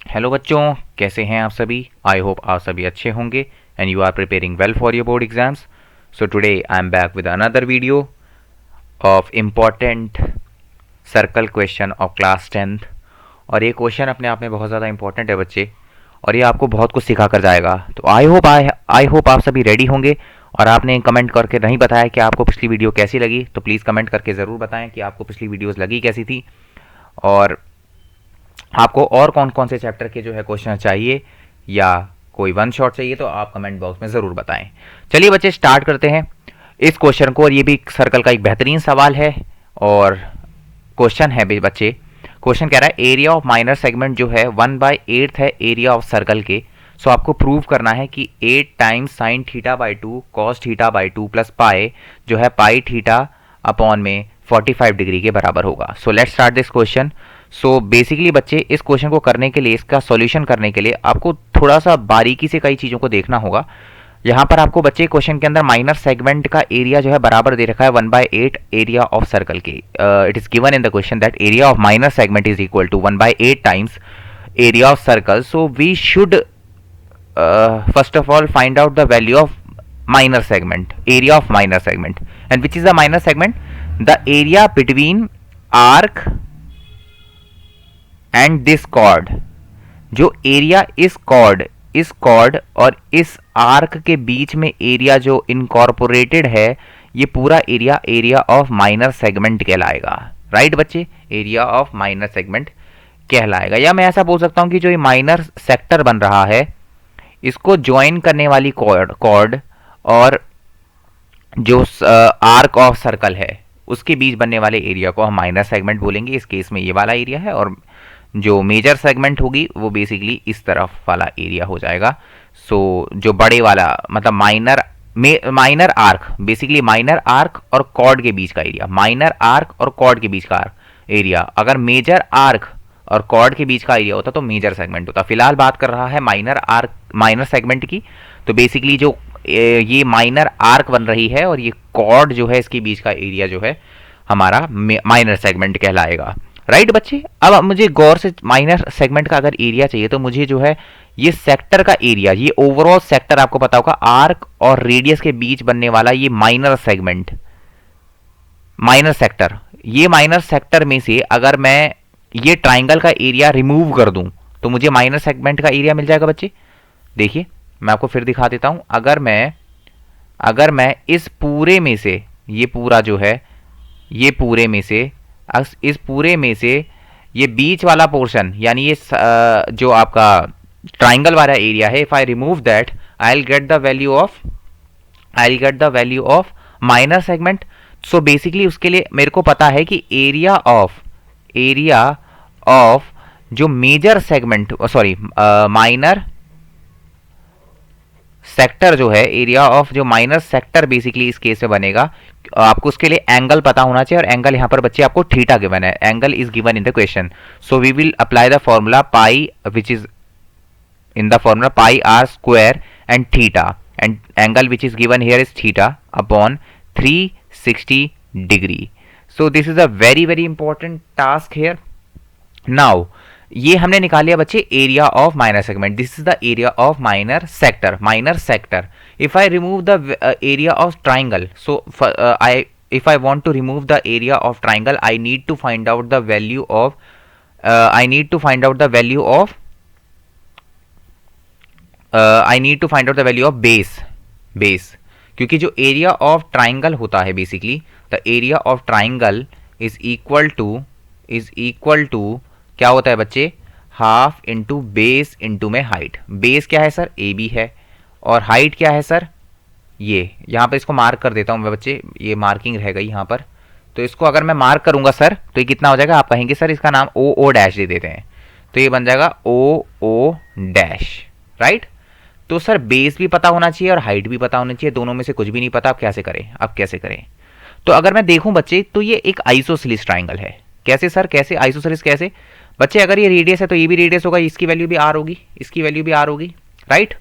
Hello बच्चों, कैसे हैं आप सभी। आई होप आप सभी अच्छे होंगे and you are preparing well for your board exams. So today I am back with another video of important circle question of class 10th। और ये क्वेश्चन अपने आप में बहुत ज़्यादा इंपॉर्टेंट है बच्चे, और ये आपको बहुत कुछ सिखा कर जाएगा। तो आई होप आप सभी रेडी होंगे। और आपने कमेंट करके नहीं बताया कि आपको पिछली वीडियो कैसी लगी, तो प्लीज़ कमेंट करके ज़रूर बताएं कि आपको पिछली वीडियोज़ लगी कैसी थी, और आपको और कौन कौन से चैप्टर के जो है क्वेश्चन चाहिए या कोई वन शॉट चाहिए, तो आप कमेंट बॉक्स में ज़रूर बताएं। चलिए बच्चे, स्टार्ट करते हैं इस क्वेश्चन को। और ये भी सर्कल का एक बेहतरीन सवाल है और क्वेश्चन है भी बच्चे। क्वेश्चन कह रहा है एरिया ऑफ माइनर सेगमेंट जो है 1/8 है एरिया ऑफ सर्कल के। सो आपको प्रूव करना है कि 8 times sign theta by 2 cos theta by 2 plus pi जो है पाई थीटा अपॉन में 45 डिग्री के बराबर होगा। So let's start this question. So basically बच्चे, इस क्वेश्चन को करने के लिए, इसका सॉल्यूशन करने के लिए आपको थोड़ा सा बारीकी से कई चीज़ों को देखना होगा। यहाँ पर आपको बच्चे क्वेश्चन के अंदर माइनर सेगमेंट का एरिया जो है बराबर दे रखा है 1/8 एरिया ऑफ सर्कल के। It is given in the question that area of minor segment is equal to 1/8 times area of circle. So we should first of all find out the value of minor segment, area of minor segment. And which is the minor segment? The area between arc and this chord. जो area इस cord और इस arc के बीच में area जो incorporated है, ये पूरा एरिया ऑफ माइनर सेगमेंट कहलाएगा। राइट बच्चे, एरिया ऑफ माइनर सेगमेंट कहलाएगा। या मैं ऐसा बोल सकता हूं कि जो ये माइनर सेक्टर बन रहा है, इसको ज्वाइन करने वाली कॉर्ड और जो आर्क ऑफ सर्कल है उसके बीच बनने वाले एरिया को हम माइनर सेगमेंट बोलेंगे। इस केस में ये वाला एरिया है, और जो मेजर सेगमेंट होगी वो बेसिकली इस तरफ वाला एरिया हो जाएगा। सो जो बड़े वाला मतलब minor arc, basically minor arc और कॉर्ड के बीच का एरिया, माइनर आर्क और कॉर्ड के बीच का एरिया। अगर मेजर आर्क और कॉर्ड के बीच का एरिया होता तो मेजर सेगमेंट होता। फिलहाल बात कर रहा है माइनर सेगमेंट की। तो बेसिकली जो ये माइनर आर्क बन रही है और ये कॉर्ड जो है, इसके बीच का एरिया जो है हमारा माइनर सेगमेंट कहलाएगा। राइट बच्चे, अब मुझे गौर से माइनर सेगमेंट का अगर एरिया चाहिए तो मुझे जो है ये सेक्टर का एरिया, ये ओवरऑल सेक्टर आपको पता होगा आर्क और रेडियस के बीच बनने वाला ये माइनर सेगमेंट, माइनर सेक्टर, ये माइनर सेक्टर में से अगर मैं ये ट्राइंगल का एरिया रिमूव कर दूं तो मुझे माइनर सेगमेंट का एरिया मिल जाएगा बच्चे। देखिए मैं आपको फिर दिखा देता हूं। अगर मैं इस पूरे में से, ये पूरा जो है, ये पूरे में से, इस पूरे में से ये बीच वाला पोर्शन, यानी ये जो आपका ट्राइंगल वाला एरिया है, if I remove that I will get the value of minor segment. So basically उसके लिए मेरे को पता है कि एरिया ऑफ जो major segment, sorry minor sector जो है, एरिया ऑफ जो माइनर सेक्टर बेसिकली इस केस में बनेगा। आपको उसके लिए एंगल पता होना चाहिए, और एंगल यहां पर बच्चे आपको थीटा गिवन है, angle is given in the question. So we will apply the formula pi which is in the formula pi r square and theta, and angle which is given here is theta upon 360 degree. So this is a very important task here. Now ये हमने निकाल लिया बच्चे area of minor segment. This is the area of minor sector. If I remove the area of triangle, so if I want to remove the area of triangle, I need to find out the value of base, क्योंकि जो area of triangle होता है basically, the area of triangle is equal to क्या होता है बच्चे, half into base into में height. Base क्या है सर, ए बी है, और हाइट क्या है सर, ये यहाँ पर इसको मार्क कर देता हूँ मैं बच्चे, ये मार्किंग रह गई यहाँ पर। तो इसको अगर मैं मार्क करूंगा सर तो ये कितना हो जाएगा, आप कहेंगे सर इसका नाम ओ डैश दे देते हैं, तो ये बन जाएगा ओ डैश। राइट, तो सर बेस भी पता होना चाहिए और हाइट भी पता होना चाहिए, दोनों में से कुछ भी नहीं पता, अब कैसे करें। तो अगर मैं देखूं बच्चे तो ये एक आइसोसेलेस ट्राइंगल है। कैसे सर, कैसे आइसोसेलेस, कैसे बच्चे, अगर ये रेडियस है तो ये भी रेडियस होगा, इसकी वैल्यू भी आर होगी, इसकी वैल्यू भी आर होगी। राइट,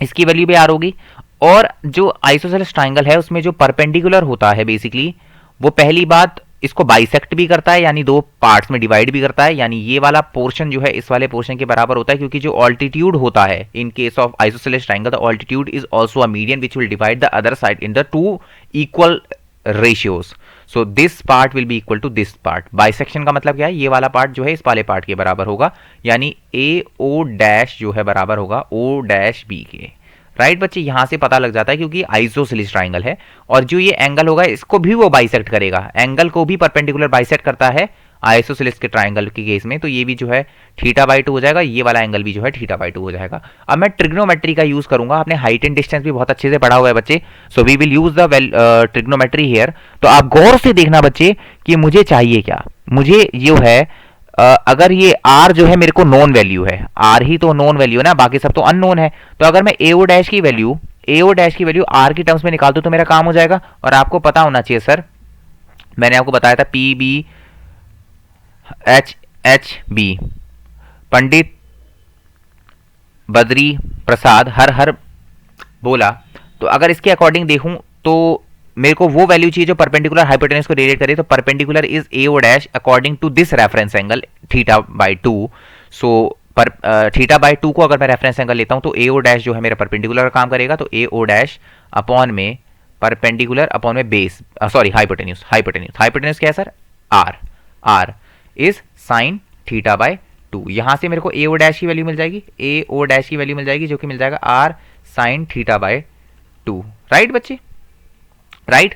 इसकी वैल्यू भी आर होगी। और जो आइसोसेलेस ट्राइंगल है उसमें जो परपेंडिकुलर होता है बेसिकली, वो पहली बात इसको बाइसेक्ट भी करता है, यानी दो पार्ट्स में डिवाइड भी करता है, यानी ये वाला पोर्शन जो है इस वाले पोर्शन के बराबर होता है, क्योंकि जो ऑल्टीट्यूड होता है in case of isosceles triangle, the altitude is also a median which will divide the other side in the two equal ratios. So this part will be equal to this part. Bisection का मतलब क्या है, ये वाला part जो है इस वाले पार्ट के बराबर होगा, यानी ए ओ डैश जो है बराबर होगा ओ डैश बी के। राइट बच्चे, यहां से पता लग जाता है क्योंकि आइसोसेलेस ट्राइंगल है, और जो ये एंगल होगा इसको भी वो बाइसेक्ट करेगा, एंगल को भी परपेंडिकुलर बाइसेक्ट करता है आइसोसेलेस के ट्राइंगल के केस में, तो ये भी जो है θ/2 हो जाएगा, ये वाला एंगल भी जो है θ/2 हो जाएगा। अब मैं ट्रिग्नोमेट्री का यूज करूंगा, आपने हाइट एंड डिस्टेंस भी बहुत अच्छे से पढ़ा हुआ है बच्चे, so we will use the trigonometry here. तो आप गौर से देखना बच्चे कि मुझे चाहिए क्या, मुझे जो है अगर ये r जो है मेरे को नॉन वैल्यू है, r ही तो नॉन वैल्यू है ना, बाकी सब तो अननोन है, तो अगर मैं AO डैश की वैल्यू r की टर्म्स में निकाल दूं तो मेरा काम हो जाएगा। और आपको पता होना चाहिए सर, मैंने आपको बताया था PB HHB, पंडित बद्री प्रसाद हर हर बोला। तो अगर इसके अकॉर्डिंग देखूं तो मेरे को वो वैल्यू चाहिए जो परपेंडिकुलर हाइपोटेन्यूज को रिलेट करे, तो perpendicular is AO dash according to this reference angle θ/2। So पर θ/2 को अगर मैं रेफरेंस एंगल लेता हूं तो AO डैश जो है मेरा परपेंडिकुलर काम करेगा, तो AO डैश अपॉन में परपेंडिकुलर अपॉन में बेस, सॉरी हाइपोटेन्यूज क्या है सर, r इज साइन θ/2। यहां से मेरे को AO डैश की वैल्यू मिल जाएगी, AO डैश की वैल्यू मिल जाएगी जो कि मिल जाएगा r साइन θ/2। राइट बच्चे, राइट।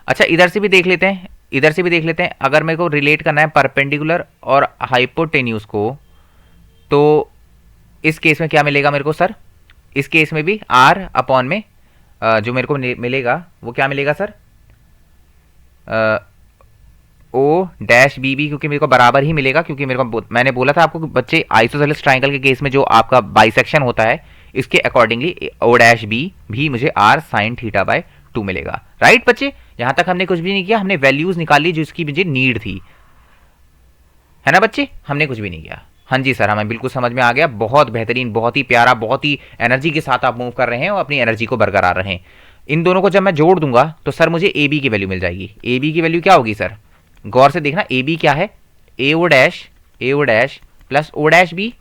अच्छा इधर से भी देख लेते हैं, अगर मेरे को रिलेट करना है परपेंडिकुलर और हाइपोटेन्यूज को, तो इस केस में क्या मिलेगा मेरे को सर, इस केस में भी r अपॉन में जो मेरे को मिलेगा वो क्या मिलेगा sir, O dash B B, क्योंकि मेरे को बराबर ही मिलेगा, क्योंकि मेरे को मैंने बोला था आपको बच्चे आइसोसेलेस ट्राइंगल के केस में जो आपका बाइसेक्शन होता है इसके अकॉर्डिंगली ओ डैश बी भी मुझे r साइन θ/2 मिलेगा। राइट बच्चे, यहां तक हमने कुछ भी नहीं किया, हमने वैल्यूज निकाल ली जो इसकी मुझे नीड थी, है ना बच्चे, हमने कुछ भी नहीं किया। हाँ जी सर, हमें बिल्कुल समझ में आ गया, बहुत बेहतरीन, बहुत ही प्यारा, बहुत ही एनर्जी के साथ आप मूव कर रहे हैं और अपनी एनर्जी को बरकरार रहे हैं। इन दोनों को जब मैं जोड़ दूंगा तो सर मुझे ए बी की वैल्यू मिल जाएगी। ए बी की वैल्यू क्या होगी सर, गौर से देखना, ए बी क्या है, AO dash plus O dash B,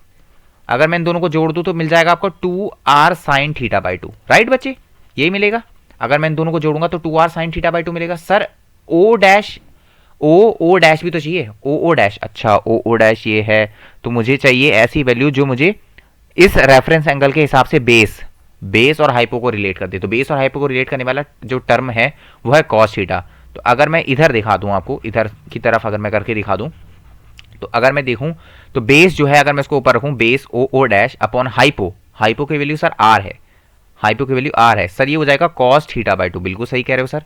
अगर मैं इन दोनों को जोड़ दूं तो मिल जाएगा आपको 2r साइन θ/2। राइट बच्चे, यही मिलेगा, अगर मैं इन दोनों को जोड़ूंगा तो 2r साइन θ/2 मिलेगा। सर O डैश भी तो चाहिए, O डैश, अच्छा O डैश ये है, तो मुझे चाहिए ऐसी वैल्यू जो मुझे इस रेफरेंस एंगल के हिसाब से बेस और हाइपो को रिलेट कर दे। तो बेस और हाइपो को रिलेट करने वाला जो टर्म है वो है कॉस थीटा। तो अगर मैं इधर दिखा दूं आपको, इधर की तरफ अगर मैं करके दिखा दूं, तो अगर मैं देखूं तो बेस जो है, अगर मैं इसको ऊपर रखूं, base O dash upon hypo की वैल्यू सर r है, हाइपो की वैल्यू r है सर, ये हो जाएगा कॉस θ/2। बिल्कुल सही कह रहे हो सर,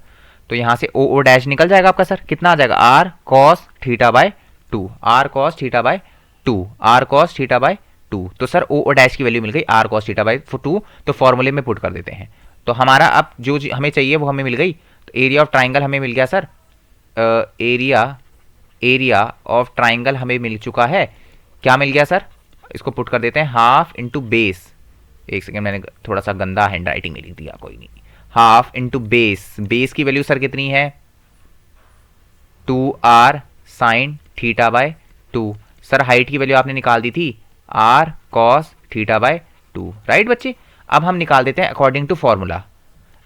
तो यहां से ओ डैश निकल जाएगा आपका सर, कितना आ जाएगा, r cos θ/2, r cos θ/2। तो सर ओ डैश की वैल्यू मिल गई r cos θ/2, तो फॉर्मूले में पुट कर देते हैं। तो हमारा अब जो हमें चाहिए वो हमें मिल गई। तो एरिया ऑफ ट्राइंगल हमें मिल गया सर, एरिया ऑफ ट्राइंगल हमें मिल चुका है, क्या मिल गया सर, इसको पुट कर देते हैं, हाफ इंटू बेस, एक सेकेंड मैंने थोड़ा सा गंदा हैंड राइटिंग में लिख दिया, कोई नहीं, हाफ इंटू बेस की वैल्यू सर कितनी है, 2r साइन θ/2। सर हाइट की वैल्यू आपने निकाल दी थी, r cos θ/2। राइट बच्चे, अब हम निकाल देते हैं according to formula,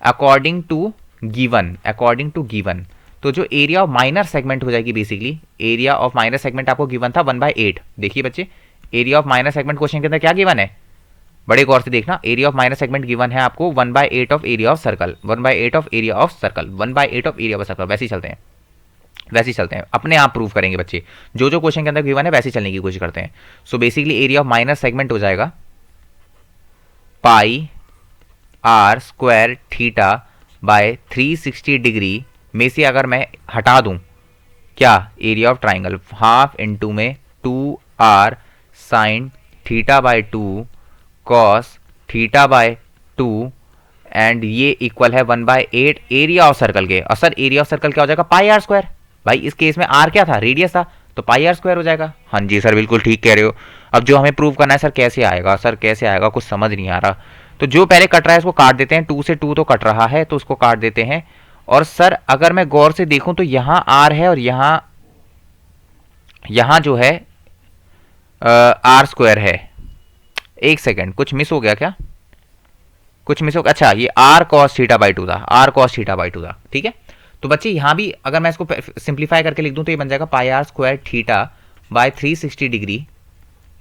according to given. तो जो एरिया ऑफ माइनर सेगमेंट हो जाएगी, basically area of minor segment आपको गिवन था 1/8। देखिए बच्चे, area of minor segment question के अंदर क्या गिवन है, बड़े गौर से देखना, area of minor segment given है आपको 1/8 of area of circle, 1/8 of area of circle. वैसे ही चलते हैं, अपने आप प्रूव करेंगे बच्चे, जो क्वेश्चन के अंदर गिवन है वैसे चलने की कोशिश करते हैं। So basically area of minor segment हो जाएगा पाई r square theta by 360 degree में से अगर मैं हटा दूं क्या, area of triangle, half into में 2r साइन θ/2 कॉस θ/2 एंड ये इक्वल है 1/8 एरिया ऑफ सर्कल के। और सर एरिया ऑफ सर्कल क्या हो जाएगा, पाई r स्क्वायर। भाई इस केस में r क्या था, रेडियस था, तो पाई r स्क्वायर हो जाएगा। हाँ जी सर, बिल्कुल ठीक कह रहे हो। अब जो हमें प्रूव करना है सर, कैसे आएगा, कुछ समझ नहीं आ रहा। तो जो पहले कट रहा है उसको काट देते हैं, 2 से 2 तो कट रहा है तो उसको काट देते हैं, और सर अगर मैं गौर से देखूं तो यहां आर है और यहां जो है आर स्क्वायर है। एक सेकेंड, कुछ मिस हो गया क्या? कुछ मिस हो गया। अच्छा, ये R cos theta by two था, R cos theta by two था। ठीक है, तो बच्चे यहां भी अगर मैं इसको सिंप्लीफाई करके लिख दूं तो ये बन जाएगा pi R square theta by 360 degree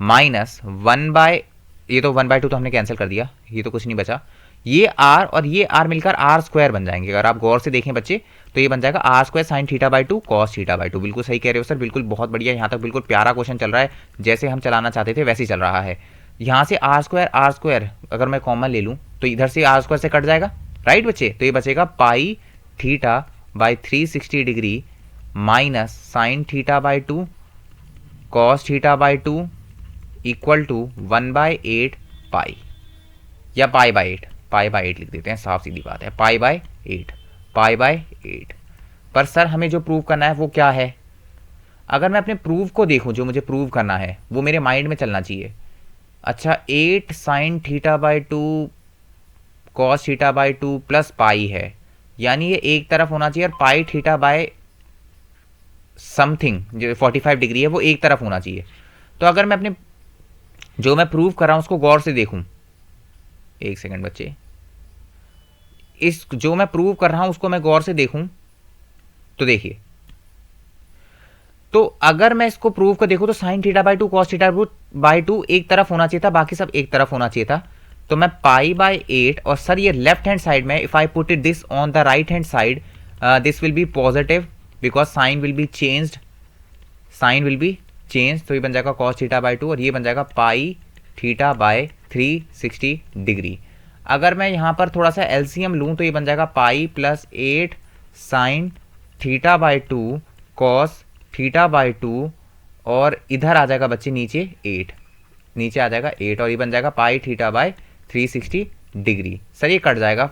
minus 1 by, ये तो 1/2 तो हमने कैंसिल कर दिया, ये तो कुछ नहीं बचा। ये आर और ये आर मिलकर आर स्क्वायर बन जाएंगे। अगर आप गौर से देखें बच्चे तो ये बन जाएगा R square sine theta by two cos theta by two. बिल्कुल सही कह रहे हो सर, बिल्कुल बहुत बढ़िया। यहाँ तक बिल्कुल प्यारा क्वेश्चन चल रहा है, जैसे हम चलाना चाहते थे वैसे ही चल रहा है। यहाँ से आर स्क्वायर अगर मैं कॉमन ले लूँ तो इधर से आर स्क्वायर से कट जाएगा, राइट बच्चे। तो ये बचेगा pi theta by 360 degree minus sine theta by two cos theta by two equal to 1/8 pi, या पाई बाई 8, पाई बाई 8 लिख देते हैं, साफ सीधी बात है, पाई बाई 8, पाई बाई 8। पर सर हमें जो प्रूव करना है वो क्या है? अगर मैं अपने प्रूफ को देखूं, जो मुझे प्रूव करना है वो मेरे माइंड में चलना चाहिए। अच्छा, 8 sine theta by two cos theta by two plus pi है, यानी ये एक तरफ होना चाहिए, और पाई थीटा बाय समथिंग जो 45 डिग्री है वो एक तरफ होना चाहिए। तो अगर मैं अपने जो मैं प्रूव कर रहा हूं उसको गौर से देखूं, एक सेकंड बच्चे, इस जो मैं प्रूव कर रहा हूं उसको मैं गौर से देखूं तो देखिए, तो अगर मैं इसको प्रूव कर देखूं तो sign theta by two cos theta by to एक तरफ होना चाहिए था, बाकी सब एक तरफ होना चाहिए था। तो मैं पाई बाई 8, और सर ये लेफ्ट हैंड साइड में, if I put it this on the right hand side, this will be positive because sign will be changed, sign will be change. तो ये बन जाएगा कॉस थीटा बाई टू और ये बन जाएगा पाई थीटा बाय 360 डिग्री। अगर मैं यहाँ पर थोड़ा सा एलसीएम लूँ तो ये बन जाएगा पाई plus 8 sine theta by two cos theta by to, और इधर आ जाएगा बच्चे नीचे 8, नीचे आ जाएगा 8, और ये बन जाएगा पाई थीटा बाय 360 डिग्री। सर ये कट जाएगा,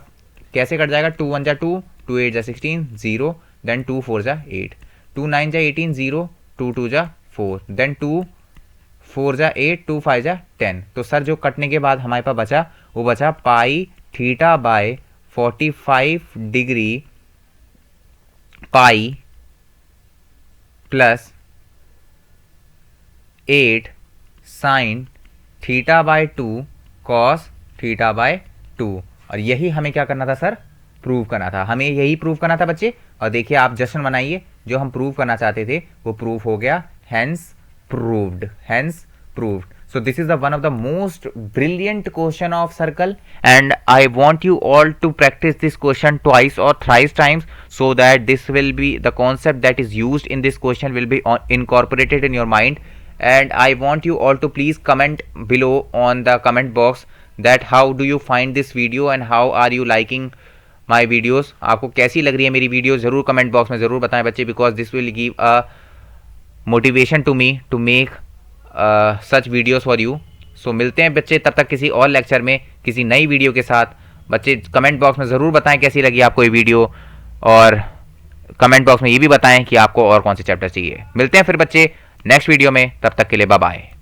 कैसे कट जाएगा? 2 1 जा 2, 2 8 जा 16, 0, देन 2 4 जा 8, 2 9 जा 18, 0, 2 2 जा 4, देन 2 4 जा 8, 2 5 जा 10। तो सर जो कटने के बाद हमारे पास बचा वो बचा pi theta by 45 degree pi plus 8 sine theta by 2 cos theta by 2। और यही हमें क्या करना था सर? प्रूव करना था, हमें यही प्रूव करना था बच्चे। और देखिए आप जश्न मनाइए, जो हम प्रूव करना चाहते थे वो प्रूव हो गया, hence proved, hence proved. So this is the one of the most brilliant question of circle, and I want you all to practice this question twice or thrice times so that this will be the concept that is used in this question will be incorporated in your mind. And I want you all to please comment below on the comment box that how do you find this video and how are you liking my videos. आपको कैसी लग रही है मेरी video ज़रूर comment box में ज़रूर बताएं बच्चे, because this will give a motivation to me to make such videos for you. So मिलते हैं बच्चे तब तक किसी और लेक्चर में किसी नई वीडियो के साथ। बच्चे कमेंट बॉक्स में ज़रूर बताएं कैसी लगी आपको ये वीडियो, और कमेंट बॉक्स में ये भी बताएं कि आपको और कौन से चैप्टर चाहिए। मिलते हैं फिर बच्चे नेक्स्ट वीडियो में, तब तक के लिए बाय बाय।